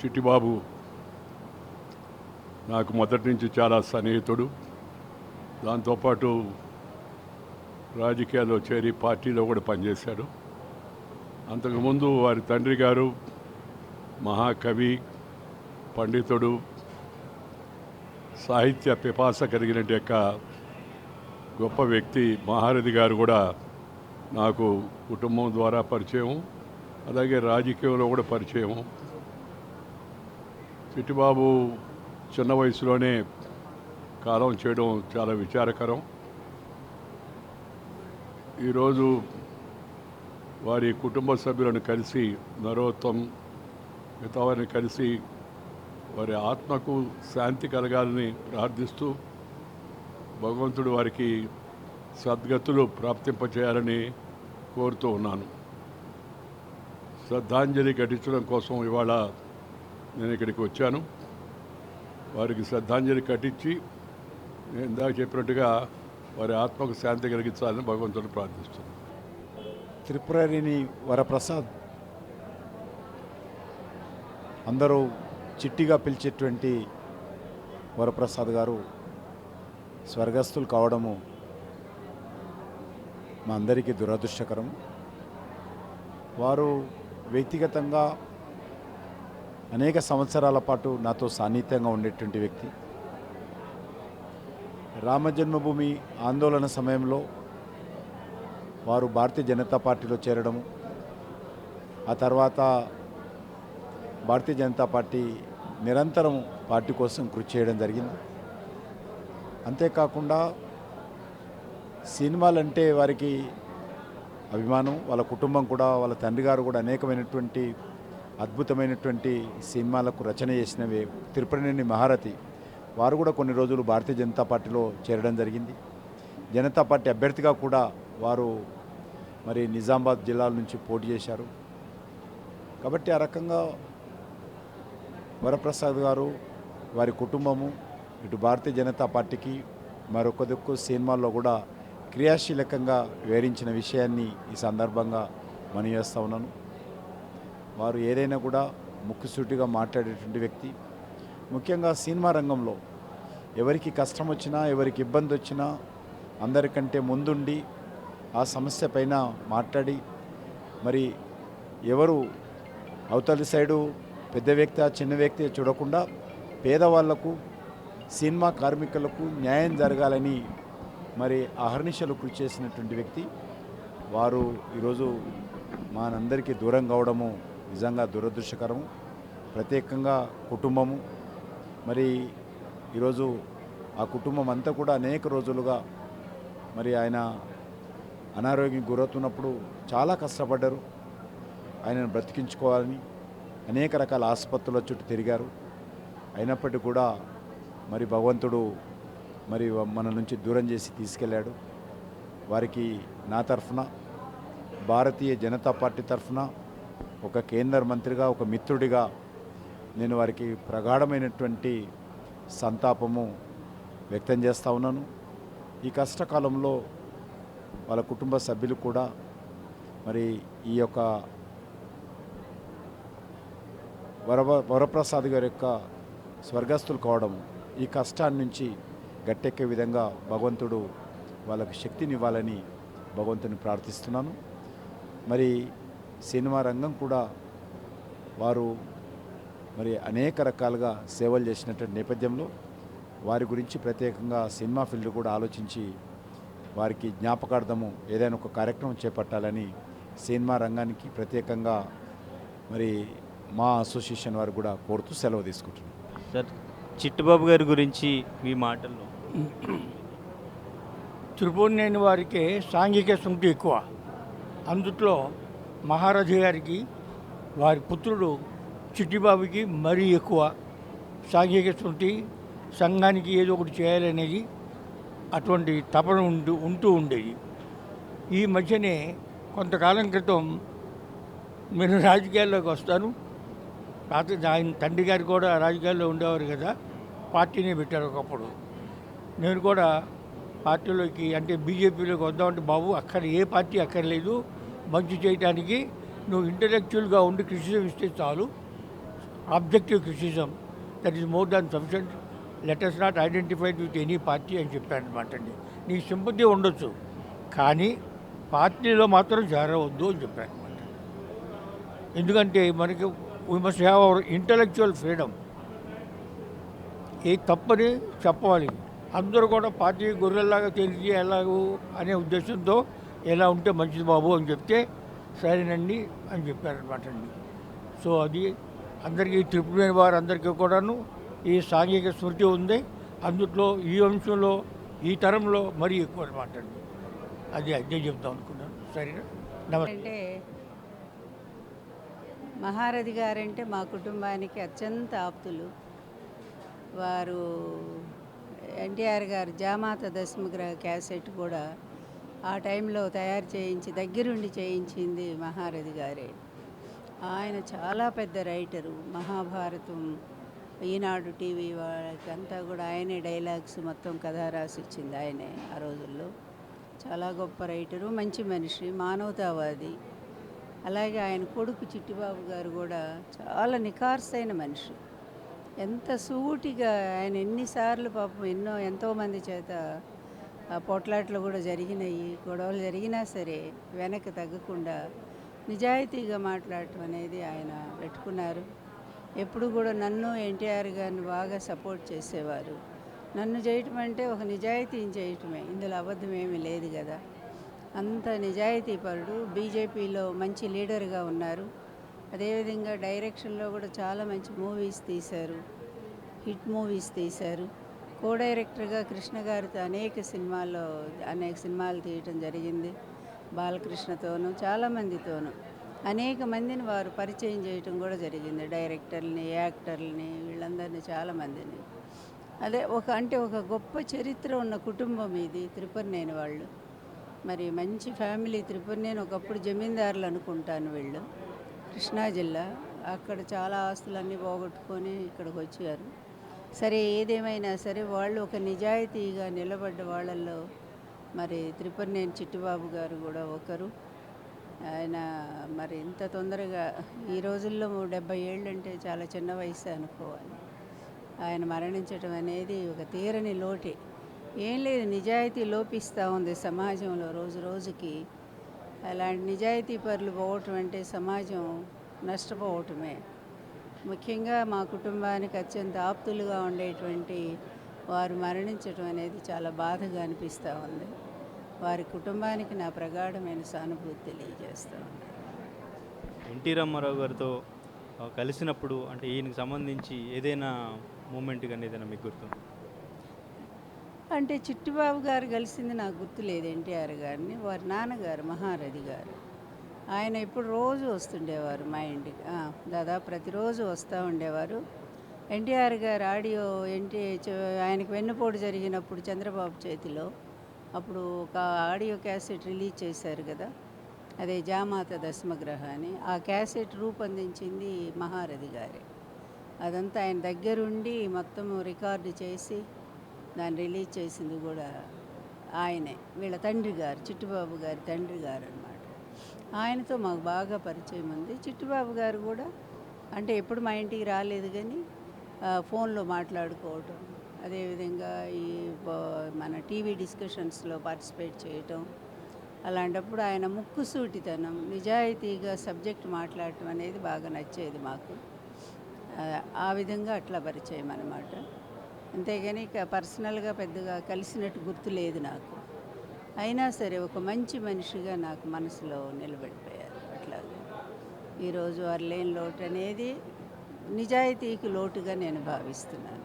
చిట్టిబాబు నాకు మొదటి నుంచి చాలా సన్నిహితుడు. దాంతోపాటు రాజకీయాల్లో చేరి పార్టీలో కూడా పనిచేశాడు. అంతకుముందు వారి తండ్రి గారు మహాకవి, పండితుడు, సాహిత్య పిపాస కలిగిన యొక్క గొప్ప వ్యక్తి మహారథి గారు కూడా నాకు కుటుంబం ద్వారా పరిచయం, అలాగే రాజకీయంలో కూడా పరిచయం. చిట్టిబాబు చిన్న వయసులోనే కాలం చేయడం చాలా విచారకరం. ఈరోజు వారి కుటుంబ సభ్యులను కలిసి, నరోత్తం మిగతా వారిని కలిసి వారి ఆత్మకు శాంతి కలగాలని ప్రార్థిస్తూ భగవంతుడు వారికి సద్గతులు ప్రాప్తింపచేయాలని కోరుతూ ఉన్నాను. శ్రద్ధాంజలి ఘటించడం కోసం ఇవాళ నేను ఇక్కడికి వచ్చాను. వారికి శ్రద్ధాంజలి ఘటించి నేను ఇందాక చెప్పినట్టుగా వారి ఆత్మకు శాంతి కలిగించాలని భగవంతుని ప్రార్థిస్తున్నాను. త్రిపురనేని వరప్రసాద్ అందరూ చిట్టిగా పిలిచేటువంటి వరప్రసాద్ గారు స్వర్గస్థులు కావడము మా అందరికీ దురదృష్టకరం. వారు వ్యక్తిగతంగా అనేక సంవత్సరాల పాటు నాతో సాన్నిహిత్యంగా ఉండేటువంటి వ్యక్తి. రామజన్మభూమి ఆందోళన సమయంలో వారు భారతీయ జనతా పార్టీలో చేరడము, ఆ తర్వాత భారతీయ జనతా పార్టీ నిరంతరం పార్టీ కోసం కృషి చేయడం జరిగింది. అంతేకాకుండా సినిమాలంటే వారికి అభిమానం. వాళ్ళ కుటుంబం కూడా, వాళ్ళ తండ్రి గారు కూడా అనేకమైనటువంటి అద్భుతమైనటువంటి సినిమాలకు రచన చేసినవి. త్రిపురనేని మహారథి వారు కూడా కొన్ని రోజులు భారతీయ జనతా పార్టీలో చేరడం జరిగింది. జనతా పార్టీ అభ్యర్థిగా కూడా వారు మరి నిజామాబాద్ జిల్లాల నుంచి పోటీ చేశారు. కాబట్టి ఆ రకంగా వరప్రసాద్ గారు, వారి కుటుంబము ఇటు భారతీయ జనతా పార్టీకి మరొక దిక్కు సినిమాల్లో కూడా క్రియాశీలకంగా వివరించిన విషయాన్ని ఈ సందర్భంగా మనవి చేస్తూ ఉన్నాను. వారు ఏదైనా కూడా ముక్కుసూటిగా మాట్లాడేటువంటి వ్యక్తి. ముఖ్యంగా సినిమా రంగంలో ఎవరికి కష్టం వచ్చినా, ఎవరికి ఇబ్బంది వచ్చినా అందరికంటే ముందుండి ఆ సమస్య పైన మాట్లాడి, మరి ఎవరు అవతలి సైడు పెద్ద వ్యక్తి చిన్న వ్యక్తి చూడకుండా పేదవాళ్లకు, సినిమా కార్మికులకు న్యాయం జరగాలని మరి అహర్నిశలు కృషి చేసినటువంటి వ్యక్తి. వారు ఈరోజు మనందరికీ దూరం కావడము నిజంగా దురదృష్టకరము. ప్రత్యేకంగా కుటుంబము, మరి ఈరోజు ఆ కుటుంబం అంతా కూడా అనేక రోజులుగా మరి ఆయన అనారోగ్యం గురవుతున్నప్పుడు చాలా కష్టపడ్డారు. ఆయనను బ్రతికించుకోవాలని అనేక రకాల ఆసుపత్రుల చుట్టూ తిరిగారు. అయినప్పటికీ కూడా మరి భగవంతుడు మరి మన నుంచి దూరం చేసి తీసుకెళ్ళాడు. వారికి నా తరఫున, భారతీయ జనతా పార్టీ తరఫున, ఒక కేంద్ర మంత్రిగా, ఒక మిత్రుడిగా నేను వారికి ప్రగాఢమైనటువంటి సంతాపము వ్యక్తం చేస్తూ ఉన్నాను. ఈ కష్టకాలంలో వాళ్ళ కుటుంబ సభ్యులు కూడా మరి ఈ యొక్క వరప్రసాద్ గారి యొక్క స్వర్గస్థులు కావడం, ఈ కష్టాన్ని నుంచి గట్టెక్కే విధంగా భగవంతుడు వాళ్ళకు శక్తినివ్వాలని భగవంతుని ప్రార్థిస్తున్నాను. మరి సినిమా రంగం కూడా వారు మరి అనేక రకాలుగా సేవలు చేసినటువంటి నేపథ్యంలో వారి గురించి ప్రత్యేకంగా సినిమా ఫీల్డ్ కూడా ఆలోచించి వారికి జ్ఞాపకార్థము ఏదైనా ఒక కార్యక్రమం చేపట్టాలని సినిమా రంగానికి ప్రత్యేకంగా మరి మా అసోసియేషన్ వారు కూడా కోరుతూ సెలవు తీసుకుంటున్నాం. సార్, చిట్టిబాబు గారి గురించి మీ మాటల్లో. త్రిపురనేని వారికి సాంఘిక శృంఖి ఎక్కువ. అందుట్లో మహారాజు గారికి, వారి పుత్రుడు చిట్టిబాబుకి మరీ ఎక్కువ సాంఘిక శృంఖి. సంఘానికి ఏదో ఒకటి చేయాలనేది అటువంటి తపన ఉంటూ ఉండేది. ఈ మధ్యనే కొంతకాలం క్రితం నేను రాజకీయాల్లోకి వస్తాను, ఆయన తండ్రి గారు కూడా రాజకీయాల్లో ఉండేవారు కదా, పార్టీనే పెట్టారు ఒకప్పుడు. నేను కూడా పార్టీలోకి, అంటే బీజేపీలోకి వద్దామంటే, బాబు అక్కడ ఏ పార్టీ అక్కర్లేదు, మంచి చేయడానికి నువ్వు ఇంటలెక్చువల్గా ఉండి క్రిటిసిజం ఇస్తే చాలు, objective criticism that is more than sufficient. Let us not identified with any party అని చెప్పాను అనమాట అండి. నీకు సింపతి ఉండొచ్చు, కానీ పార్టీలో మాత్రం చేరవద్దు అని చెప్పాను అనమాట. ఎందుకంటే మనకి we must have our intellectual freedom. ఏ తప్పని చెప్పవాలి. అందరూ కూడా పార్టీ గొర్రెల్లాగా తెలిసి ఎలాగూ అనే ఉద్దేశంతో ఎలా ఉంటే మంచిది బాబు అని చెప్తే సరేనండి అని చెప్పారనమాట అండి. సో అది అందరికీ తృప్తిమైన వారు అందరికీ కూడాను ఈ సాంఘిక స్మృతి ఉంది. అందులో ఈ అంశంలో ఈ తరంలో మరీ ఎక్కువ అనమాట అండి. అది అదే చెప్తాం అనుకున్నాను. సరేనా, నమస్తే. అంటే మహారథి గారంటే మా కుటుంబానికి అత్యంత ఆప్తులు. వారు ఎన్టీఆర్ గారు జామాత దశమగ్రహ క్యాసెట్ కూడా ఆ టైంలో తయారు చేయించి దగ్గరుండి చేయించింది మహారథి గారే. ఆయన చాలా పెద్ద రైటరు. మహాభారతం, ఈనాడు టీవీ వాళ్ళకంతా కూడా ఆయనే డైలాగ్స్ మొత్తం కథ రాసి ఇచ్చింది ఆయనే ఆ రోజుల్లో. చాలా గొప్ప రైటరు, మంచి మనిషి, మానవతావాది. అలాగే ఆయన కొడుకు చిట్టిబాబు గారు కూడా చాలా నిఖార్సైన మనిషి. ఎంత సూటిగా ఆయన ఎన్నిసార్లు పాపం ఎంతోమంది చేత పోట్లాట్లు కూడా జరిగినాయి, గొడవలు జరిగినా సరే వెనక్కి తగ్గకుండా నిజాయితీగా మాట్లాడటం అనేది ఆయన పెట్టుకున్నారు. ఎప్పుడు కూడా నన్ను ఎన్టీఆర్ గారిని బాగా సపోర్ట్ చేసేవారు. నన్ను చేయటం అంటే ఒక నిజాయితీని చేయటమే, ఇందులో అబద్ధం ఏమీ లేదు కదా. అంత నిజాయితీపరుడు. బీజేపీలో మంచి లీడర్గా ఉన్నారు. అదేవిధంగా డైరెక్షన్లో కూడా చాలా మంచి మూవీస్ తీశారు, హిట్ మూవీస్ తీశారు. కో డైరెక్టర్గా కృష్ణ గారితో అనేక సినిమాలు తీయటం జరిగింది. బాలకృష్ణతోనూ చాలామందితోనూ అనేక మందిని వారు పరిచయం చేయటం కూడా జరిగింది. డైరెక్టర్ని, యాక్టర్లని, వీళ్ళందరినీ చాలామందిని. అదే ఒక గొప్ప చరిత్ర ఉన్న కుటుంబం ఇది త్రిపురనేని వాళ్ళు. మరి మంచి ఫ్యామిలీ త్రిపురనేని. ఒకప్పుడు జమీందారులు అనుకుంటాను వీళ్ళు. కృష్ణా జిల్లా, అక్కడ చాలా ఆస్తులన్నీ పోగొట్టుకొని ఇక్కడికి వచ్చారు. సరే, ఏదేమైనా సరే వాళ్ళు ఒక నిజాయితీగా నిలబడ్డ వాళ్ళల్లో మరి త్రిపురనేని చిట్టిబాబు గారు కూడా ఒకరు. ఆయన మరి ఇంత తొందరగా ఈ రోజుల్లో 70 ఏళ్ళు అంటే చాలా చిన్న వయసు అనుకోవాలి. ఆయన మరణించడం అనేది ఒక తీరని లోటే. ఏం లేదు, నిజాయితీ లోపిస్తూ ఉంది సమాజంలో రోజు రోజుకి. అలాంటి నిజాయితీ పరులు పోవటం అంటే సమాజం నష్టపోవటమే. ముఖ్యంగా మా కుటుంబానికి అత్యంత ఆప్తులుగా ఉండేటువంటి వారు మరణించడం అనేది చాలా బాధగా అనిపిస్తూ ఉంది. వారి కుటుంబానికి నా ప్రగాఢమైన సానుభూతి తెలియజేస్తూ ఉంది. ఎన్టీ రామారావు గారితో కలిసినప్పుడు అంటే ఈయనకి సంబంధించి ఏదైనా మూమెంట్ కానీ ఏదైనా మీకు గుర్తు? అంటే చిట్టిబాబు గారు కలిసింది నాకు గుర్తులేదు ఎన్టీఆర్ గారిని. వారి నాన్నగారు మహారథి గారు, ఆయన ఇప్పుడు రోజు వస్తుండేవారు మా ఇంటికి. దాదాపు ప్రతిరోజు వస్తూ ఉండేవారు. ఎన్టీఆర్ గారు ఆడియో ఆయనకు వెన్నుపోటు జరిగినప్పుడు చంద్రబాబు చేతిలో అప్పుడు ఒక ఆడియో క్యాసెట్ రిలీజ్ చేశారు కదా, అదే జామాత దశమగ్రహ అని. ఆ క్యాసెట్ రూపొందించింది మహారథి గారే. అదంతా ఆయన దగ్గరుండి మొత్తం రికార్డు చేసి దాన్ని రిలీజ్ చేసింది కూడా ఆయనే. వీళ్ళ తండ్రి గారు, చిట్టిబాబు గారి తండ్రి గారు అనమాట. ఆయనతో మాకు బాగా పరిచయం ఉంది. చిట్టిబాబు గారు కూడా అంటే ఎప్పుడు మా ఇంటికి రాలేదు, కానీ ఫోన్లో మాట్లాడుకోవటం, అదేవిధంగా ఈ మన టీవీ డిస్కషన్స్లో పార్టిసిపేట్ చేయటం. అలాంటప్పుడు ఆయన ముక్కుసూటితనం, నిజాయితీగా సబ్జెక్ట్ మాట్లాడటం అనేది బాగా నచ్చేది మాకు. ఆ విధంగా అట్లా పరిచయం అన్నమాట. అంతేగాని పర్సనల్గా పెద్దగా కలిసినట్టు గుర్తు లేదు నాకు. అయినా సరే ఒక మంచి మనిషిగా నాకు మనసులో నిలబడిపోయారు. అట్లాగే ఈరోజు వారు లేని లోటు అనేది నిజాయితీకి లోటుగా నేను భావిస్తున్నాను.